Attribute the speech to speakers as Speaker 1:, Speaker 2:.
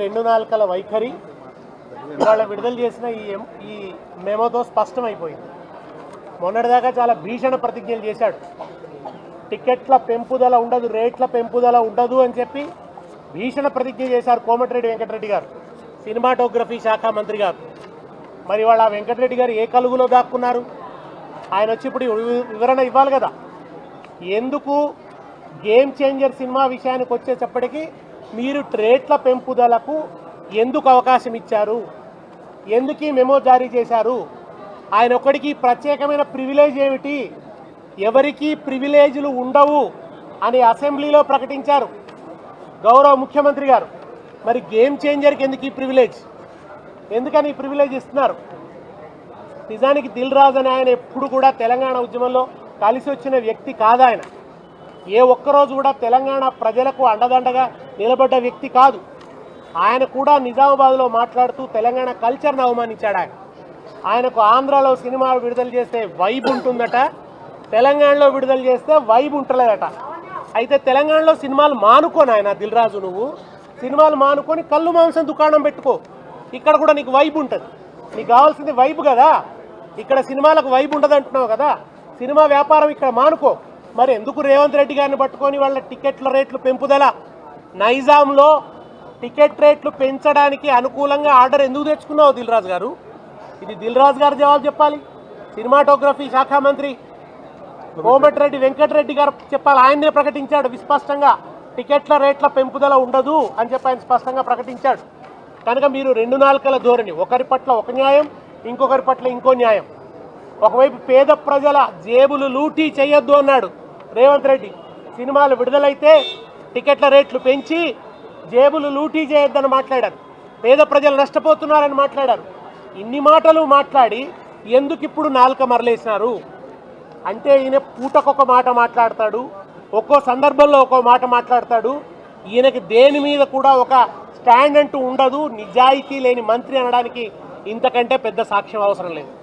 Speaker 1: రెండు నాలుకల వైఖరి ఇవాళ విడుదల చేసిన ఈ మెమోతో స్పష్టమైపోయింది. మొన్నటిదాకా చాలా భీషణ ప్రతిజ్ఞలు చేశాడు. టికెట్ల పెంపుదల ఉండదు, రేట్ల పెంపుదల ఉండదు అని చెప్పి భీషణ ప్రతిజ్ఞ చేశారు కోమటిరెడ్డి వెంకటరెడ్డి గారు, సినిమాటోగ్రఫీ శాఖ మంత్రి గారు. మరి వాళ్ళ వెంకటరెడ్డి గారు ఏ కలుగులో దాక్కున్నారు? ఆయన వచ్చి ఇప్పుడు వివరణ ఇవ్వాలి కదా. ఎందుకు గేమ్ చేంజర్ సినిమా విషయానికి వచ్చేటప్పటికీ మీరు రేట్ల పెంపుదలకు ఎందుకు అవకాశం ఇచ్చారు, ఎందుకు ఈ మెమో జారీ చేశారు, ఆయన ఒక్కడికి ప్రత్యేకమైన ప్రివిలేజ్ ఏమిటి, ఎవరికి ప్రివిలేజ్లు ఉండవు అని అసెంబ్లీలో ప్రకటించారు గౌరవ ముఖ్యమంత్రి గారు. మరి గేమ్ చేంజర్కి ఎందుకు ఈ ప్రివిలేజ్, ఎందుకని ఈ ప్రివిలేజ్ ఇస్తున్నారు? నిజానికి దిల్ రాజు అని ఆయన ఎప్పుడు కూడా తెలంగాణ ఉద్యమంలో కలిసి వచ్చిన వ్యక్తి కాదు. ఆయన ఏ ఒక్కరోజు కూడా తెలంగాణ ప్రజలకు అండదండగా నిలబడ్డ వ్యక్తి కాదు. ఆయన కూడా నిజామాబాద్లో మాట్లాడుతూ తెలంగాణ కల్చర్ను అవమానించాడు. ఆయనకు ఆంధ్రాలో సినిమా విడుదల చేస్తే వైబ్ ఉంటుందట, తెలంగాణలో విడుదల చేస్తే వైబ్ ఉంటలేదట. అయితే తెలంగాణలో సినిమాలు మానుకోని ఆయన దిల్ రాజు, నువ్వు సినిమాలు మానుకొని కళ్ళు మాంసం దుకాణం పెట్టుకో, ఇక్కడ కూడా నీకు వైబ్ ఉంటుంది. నీకు కావాల్సింది వైబ్ కదా, ఇక్కడ సినిమాలకు వైబ్ ఉండదు అంటున్నావు కదా. సినిమా వ్యాపారం ఇక్కడ మానుకో. మరి ఎందుకు రేవంత్ రెడ్డి గారిని పట్టుకొని వాళ్ళ టికెట్ల రేట్లు పెంపుదల, నైజాంలో టికెట్ రేట్లు పెంచడానికి అనుకూలంగా ఆర్డర్ ఎందుకు తెచ్చుకున్నావు దిల్ రాజు గారు? ఇది దిల్ రాజు గారు జవాబు చెప్పాలి. సినిమాటోగ్రఫీ శాఖ మంత్రి కోమటిరెడ్డి వెంకటరెడ్డి గారు చెప్పాలి. ఆయనే ప్రకటించాడు విస్పష్టంగా, టికెట్ల రేట్ల పెంపుదల ఉండదు అని చెప్పి ఆయన స్పష్టంగా ప్రకటించాడు. కనుక మీరు రెండు నాలుకల ధోరణి, ఒకరి పట్ల ఒక న్యాయం, ఇంకొకరి పట్ల ఇంకో న్యాయం. ఒకవైపు పేద ప్రజల జేబులు లూటీ చేయొద్దు అన్నాడు రేవంత్ రెడ్డి, సినిమాలు విడుదలైతే టికెట్ల రేట్లు పెంచి జేబులు లూటీ చేయొద్దని మాట్లాడారు, పేద ప్రజలు నష్టపోతున్నారని మాట్లాడారు. ఇన్ని మాటలు మాట్లాడి ఎందుకు ఇప్పుడు నాలుక మరలేసినారు అంటే, ఈయన పూటకొక మాట మాట్లాడతాడు, ఒక్కో సందర్భంలో ఒక్కో మాట మాట్లాడతాడు. ఈయనకి దేని మీద కూడా ఒక స్టాండ్ అంటూ ఉండదు. నిజాయితీ లేని మంత్రి అనడానికి ఇంతకంటే పెద్ద సాక్ష్యం అవసరం లేదు.